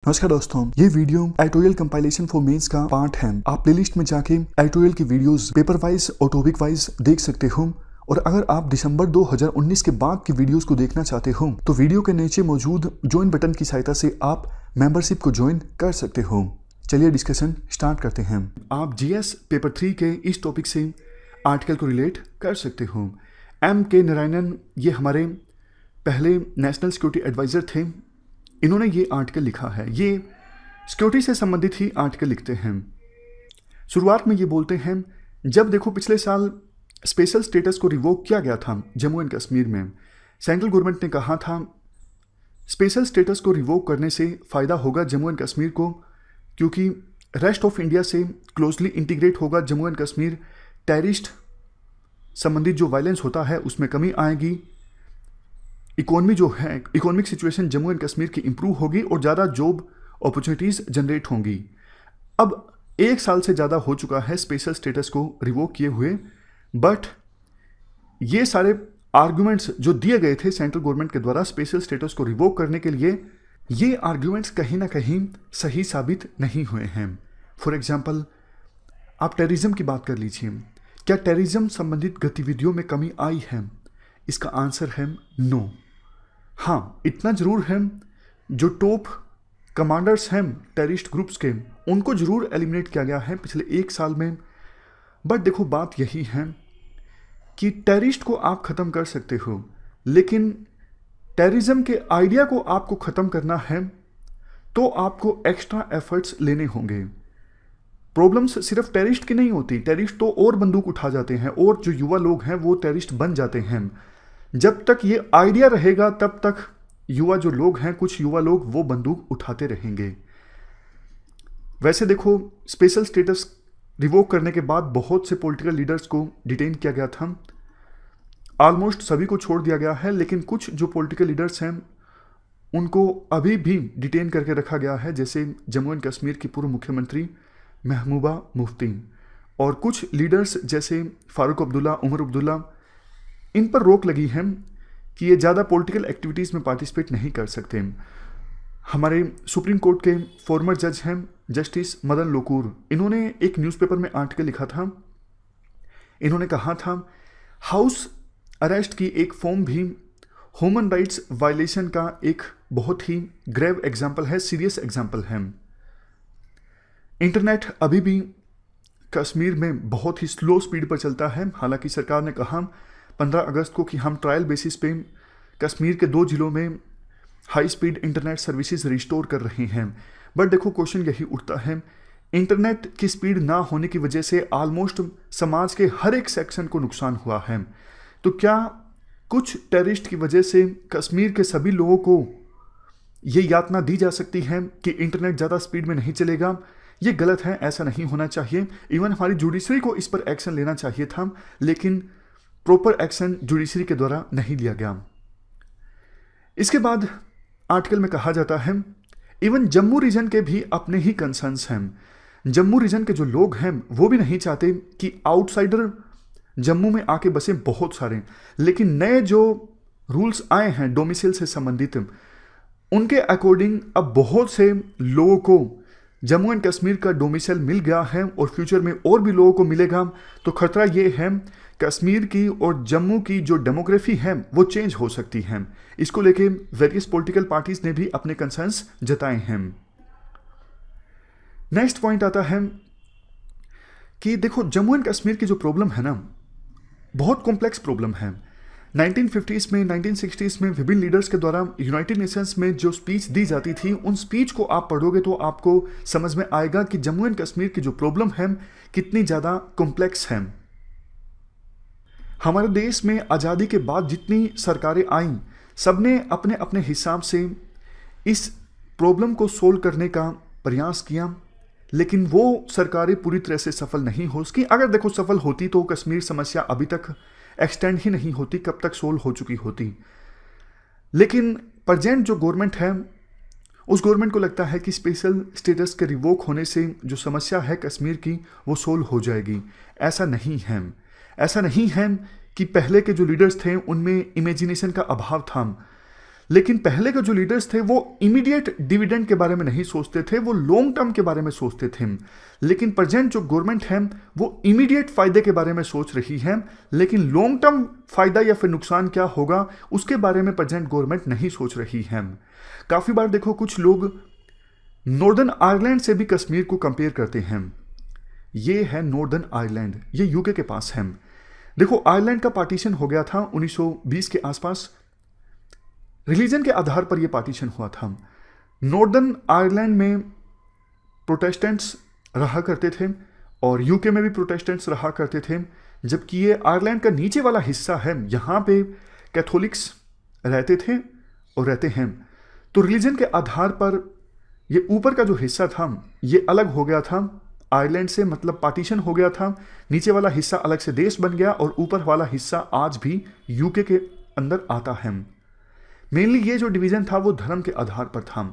नमस्कार दोस्तों, ये video editorial compilation for mains का पार्ट है। आप प्लेलिस्ट में जाके एडिटोरियल की वीडियोस पेपर वाइज और टॉपिक वाइज देख सकते हो। और अगर आप दिसंबर 2019 के बाद की वीडियोस को देखना चाहते हो तो वीडियो के नीचे मौजूद ज्वाइन बटन की सहायता से आप मेंबरशिप को ज्वाइन कर सकते हो। चलिए डिस्कशन स्टार्ट करते हैं। आप जीएस पेपर 3 के इस टॉपिक से आर्टिकल को रिलेट कर सकते हो। M.K. नारायणन ये हमारे पहले नेशनल सिक्योरिटी एडवाइज़र थे। इन्होंने ये आर्टिकल लिखा है। ये सिक्योरिटी से संबंधित ही आर्टिकल लिखते हैं। शुरुआत में ये बोलते हैं, जब देखो पिछले साल स्पेशल स्टेटस को रिवोक किया गया था जम्मू एंड कश्मीर में, सेंट्रल गवर्नमेंट ने कहा था स्पेशल स्टेटस को रिवोक करने से फ़ायदा होगा जम्मू एंड कश्मीर को, क्योंकि रेस्ट ऑफ इंडिया से क्लोजली इंटीग्रेट होगा जम्मू एंड कश्मीर। टेररिस्ट संबंधित जो वायलेंस होता है उसमें कमी आएगी। इकोनॉमी जो है, economic situation Jammu and Kashmir की इंप्रूव होगी और ज़्यादा जॉब अपॉर्चुनिटीज़ जनरेट होंगी। अब 1 साल से ज़्यादा हो चुका है स्पेशल स्टेटस को रिवोक किए हुए, बट ये सारे आर्ग्यूमेंट्स जो दिए गए थे सेंट्रल गवर्नमेंट के द्वारा स्पेशल स्टेटस को रिवोक करने के लिए, ये आर्ग्यूमेंट्स कहीं ना कहीं सही साबित नहीं हुए हैं। फॉर एग्जाम्पल, आप टेररिज्म की बात कर लीजिए। क्या टेररिज्म संबंधित गतिविधियों में कमी आई है? इसका आंसर है नो। हाँ, इतना ज़रूर है, जो टॉप कमांडर्स हैं टेररिस्ट ग्रुप्स के, उनको ज़रूर एलिमिनेट किया गया है पिछले 1 साल में। बट देखो, बात यही है कि टेररिस्ट को आप ख़त्म कर सकते हो, लेकिन टेररिज्म के आइडिया को आपको ख़त्म करना है तो आपको एक्स्ट्रा एफर्ट्स लेने होंगे। प्रॉब्लम्स सिर्फ टेररिस्ट की नहीं होती। टेररिस्ट तो और बंदूक उठा जाते हैं और जो युवा लोग हैं वो टेररिस्ट बन जाते हैं। जब तक ये आइडिया रहेगा तब तक युवा जो लोग हैं, कुछ युवा लोग वो बंदूक उठाते रहेंगे। वैसे देखो, स्पेशल स्टेटस रिवोक करने के बाद बहुत से पॉलिटिकल लीडर्स को डिटेन किया गया था। ऑलमोस्ट सभी को छोड़ दिया गया है, लेकिन कुछ जो पॉलिटिकल लीडर्स हैं उनको अभी भी डिटेन करके रखा गया है, जैसे जम्मू एंड कश्मीर की पूर्व मुख्यमंत्री महबूबा मुफ्ती और कुछ लीडर्स जैसे फारूक अब्दुल्ला, उमर अब्दुल्ला, इन पर रोक लगी है कि ये ज़्यादा पॉलिटिकल एक्टिविटीज़ में पार्टिसिपेट नहीं कर सकते। हमारे सुप्रीम कोर्ट के फॉर्मर जज हैं जस्टिस मदन लोकूर, इन्होंने एक न्यूज़पेपर में आर्टिकल लिखा था। इन्होंने कहा था हाउस अरेस्ट की एक फॉर्म भी ह्यूमन राइट्स वायलेशन का एक बहुत ही ग्रेव एग्जाम्पल है, सीरियस एग्जाम्पल है। इंटरनेट अभी भी कश्मीर में बहुत ही स्लो स्पीड पर चलता है। हालांकि सरकार ने कहा 15 अगस्त को कि हम ट्रायल बेसिस पे कश्मीर के 2 जिलों में high speed internet services restore कर रहे हैं। बट देखो, क्वेश्चन यही उठता है, इंटरनेट की स्पीड ना होने की वजह से ऑलमोस्ट समाज के हर एक सेक्शन को नुकसान हुआ है। तो क्या कुछ टेररिस्ट की वजह से कश्मीर के सभी लोगों को ये यातना दी जा सकती है कि इंटरनेट ज़्यादा स्पीड में नहीं चलेगा? ये गलत है, ऐसा नहीं होना चाहिए। इवन हमारी जुडिशरी को इस पर एक्शन लेना चाहिए था, लेकिन प्रॉपर एक्शन जुडिशरी के द्वारा नहीं लिया गया। इसके बाद आर्टिकल में कहा जाता है इवन जम्मू रीजन के भी अपने ही कंसर्न्स हैं। जम्मू रीजन के जो लोग हैं वो भी नहीं चाहते कि आउटसाइडर जम्मू में आके बसे बहुत सारे, लेकिन नए जो रूल्स आए हैं डोमिसाइल से संबंधित, उनके अकॉर्डिंग अब बहुत से लोगों को जम्मू एंड कश्मीर का डोमिसाइल मिल गया है और फ्यूचर में और भी लोगों को मिलेगा। तो खतरा ये है कश्मीर की और जम्मू की जो डेमोग्राफी है वो चेंज हो सकती है। इसको लेके वेरियस पॉलिटिकल पार्टीज ने भी अपने कंसर्न्स जताए हैं। नेक्स्ट पॉइंट आता है कि देखो, जम्मू एंड कश्मीर की जो प्रॉब्लम है ना, बहुत कॉम्प्लेक्स प्रॉब्लम है। 1950s में, 1960s में विभिन्न लीडर्स के द्वारा यूनाइटेड नेशंस में जो स्पीच दी जाती थी, उन स्पीच को आप पढ़ोगे तो आपको समझ में आएगा कि जम्मू एंड कश्मीर की जो प्रॉब्लम है कितनी ज़्यादा कॉम्प्लेक्स है। हमारे देश में आज़ादी के बाद जितनी सरकारें आईं, सबने अपने अपने हिसाब से इस प्रॉब्लम को सोल्व करने का प्रयास किया, लेकिन वो सरकारें पूरी तरह से सफल नहीं हो सकी। अगर देखो सफल होती तो कश्मीर समस्या अभी तक एक्सटेंड ही नहीं होती, कब तक सोल्व हो चुकी होती। लेकिन प्रेजेंट जो गवर्नमेंट है, उस गवर्नमेंट को लगता है कि स्पेशल स्टेटस के रिवोक होने से जो समस्या है कश्मीर की वो सोल्व हो जाएगी। ऐसा नहीं है। ऐसा नहीं है कि पहले के जो लीडर्स थे उनमें इमेजिनेशन का अभाव था। लेकिन पहले के जो लीडर्स थे वो इमीडिएट डिविडेंड के बारे में नहीं सोचते थे, वो लॉन्ग टर्म के बारे में सोचते थे। लेकिन प्रेजेंट जो गवर्नमेंट है वो इमीडिएट फायदे के बारे में सोच रही है, लेकिन लॉन्ग टर्म फायदा या फिर नुकसान क्या होगा उसके बारे में प्रेजेंट गवर्नमेंट नहीं सोच रही है। काफी बार देखो कुछ लोग नॉर्दर्न आयरलैंड से भी कश्मीर को कंपेयर करते हैं। ये है नॉर्दर्न आयरलैंड, ये यूके के पास है। देखो आयरलैंड का पार्टीशन हो गया था 1920 के आसपास, रिलीजन के आधार पर यह पार्टीशन हुआ था। नॉर्दर्न आयरलैंड में प्रोटेस्टेंट्स रहा करते थे और यूके में भी प्रोटेस्टेंट्स रहा करते थे, जबकि ये आयरलैंड का नीचे वाला हिस्सा है, यहाँ पे कैथोलिक्स रहते थे और रहते हैं। तो रिलीजन के आधार पर ये ऊपर का जो हिस्सा था ये अलग हो गया था आयरलैंड से, मतलब पार्टीशन हो गया था। नीचे वाला हिस्सा अलग से देश बन गया और ऊपर वाला हिस्सा आज भी यूके के अंदर आता है। मेनली ये जो डिवीजन था वो धर्म के आधार पर था।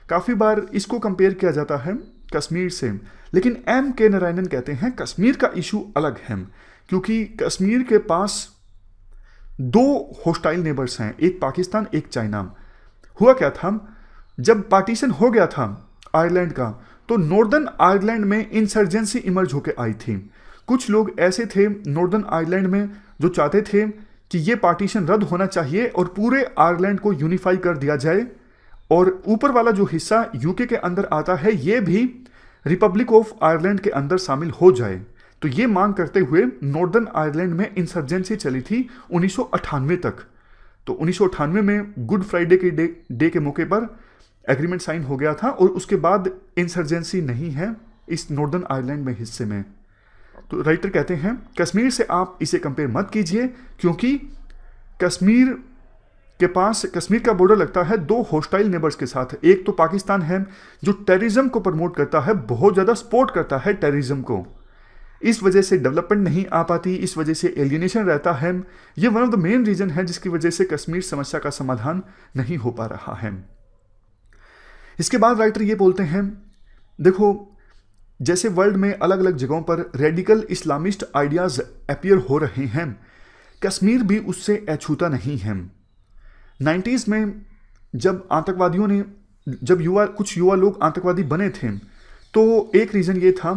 काफ़ी बार इसको कंपेयर किया जाता है कश्मीर से, लेकिन एम के नारायणन कहते हैं कश्मीर का इशू अलग है, क्योंकि कश्मीर के पास दो होस्टाइल नेबर्स हैं, एक पाकिस्तान एक चाइना। हुआ क्या था, जब पार्टीशन हो गया था आयरलैंड का तो नॉर्दर्न आयरलैंड में इंसर्जेंसी इमर्ज होकर आई थी। कुछ लोग ऐसे थे नॉर्दर्न आयरलैंड में जो चाहते थे कि ये पार्टीशन रद्द होना चाहिए और पूरे आयरलैंड को यूनिफाई कर दिया जाए, और ऊपर वाला जो हिस्सा यूके के अंदर आता है ये भी रिपब्लिक ऑफ आयरलैंड के अंदर शामिल हो जाए। तो ये मांग करते हुए नॉर्दर्न आयरलैंड में इंसर्जेंसी चली थी 1998 तक। तो 1998 में गुड फ्राइडे के डे के मौके पर एग्रीमेंट साइन हो गया था और उसके बाद इंसर्जेंसी नहीं है इस नॉर्दर्न आयरलैंड में हिस्से में। तो राइटर कहते हैं कश्मीर से आप इसे कंपेयर मत कीजिए, क्योंकि कश्मीर के पास कश्मीर का बॉर्डर लगता है दो होस्टाइल नेबर्स के साथ। एक तो पाकिस्तान है जो टेररिज्म को प्रमोट करता है, बहुत ज़्यादा सपोर्ट करता है टेररिज्म को, इस वजह से डेवलपमेंट नहीं आ पाती, इस वजह से एलियनेशन रहता है। ये one of the main reason है जिसकी वजह से कश्मीर समस्या का समाधान नहीं हो पा रहा है। इसके बाद राइटर ये बोलते हैं देखो जैसे वर्ल्ड में अलग अलग जगहों पर रेडिकल इस्लामिस्ट आइडियाज अपीयर हो रहे हैं, कश्मीर भी उससे अछूता नहीं है। 90s में जब आतंकवादियों ने कुछ युवा लोग आतंकवादी बने थे, तो एक रीज़न ये था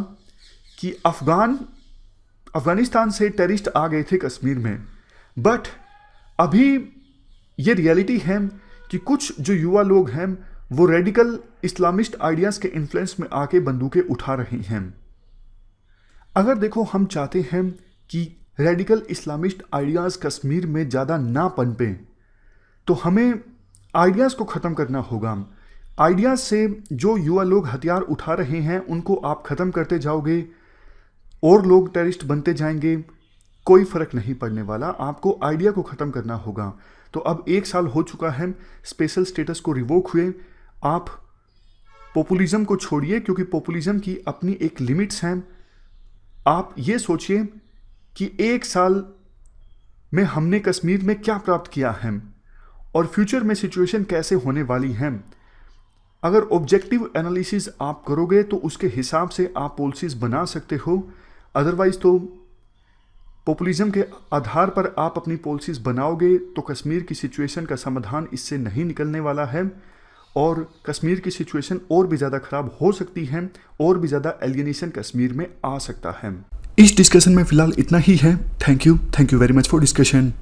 कि अफगानिस्तान से टेररिस्ट आ गए थे कश्मीर में। बट अभी ये रियलिटी है कि कुछ जो युवा लोग हैं वो रेडिकल इस्लामिस्ट आइडियाज़ के इन्फ्लुएंस में आके बंदूकें उठा रहे हैं। अगर देखो हम चाहते हैं कि रेडिकल इस्लामिस्ट आइडियाज़ कश्मीर में ज़्यादा ना पनपें, तो हमें आइडियाज़ को ख़त्म करना होगा। आइडियाज़ से जो युवा लोग हथियार उठा रहे हैं उनको आप ख़त्म करते जाओगे और लोग टेररिस्ट बनते जाएंगे, कोई फ़र्क नहीं पड़ने वाला। आपको आइडिया को ख़त्म करना होगा। तो अब 1 साल हो चुका है स्पेशल स्टेटस को रिवोक हुए। आप पॉपुलिज्म को छोड़िए, क्योंकि पॉपुलिज्म की अपनी एक लिमिट्स हैं। आप ये सोचिए कि 1 साल में हमने कश्मीर में क्या प्राप्त किया है और फ्यूचर में सिचुएशन कैसे होने वाली है। अगर ऑब्जेक्टिव एनालिसिस आप करोगे तो उसके हिसाब से आप पॉलिसीज बना सकते हो। अदरवाइज तो पॉपुलिज्म के आधार पर आप अपनी पॉलिसीज बनाओगे तो कश्मीर की सिचुएशन का समाधान इससे नहीं निकलने वाला है और कश्मीर की सिचुएशन और भी ज़्यादा ख़राब हो सकती है और भी ज़्यादा एलियनेशन कश्मीर में आ सकता है। इस डिस्कशन में फ़िलहाल इतना ही है। Thank you very much for discussion.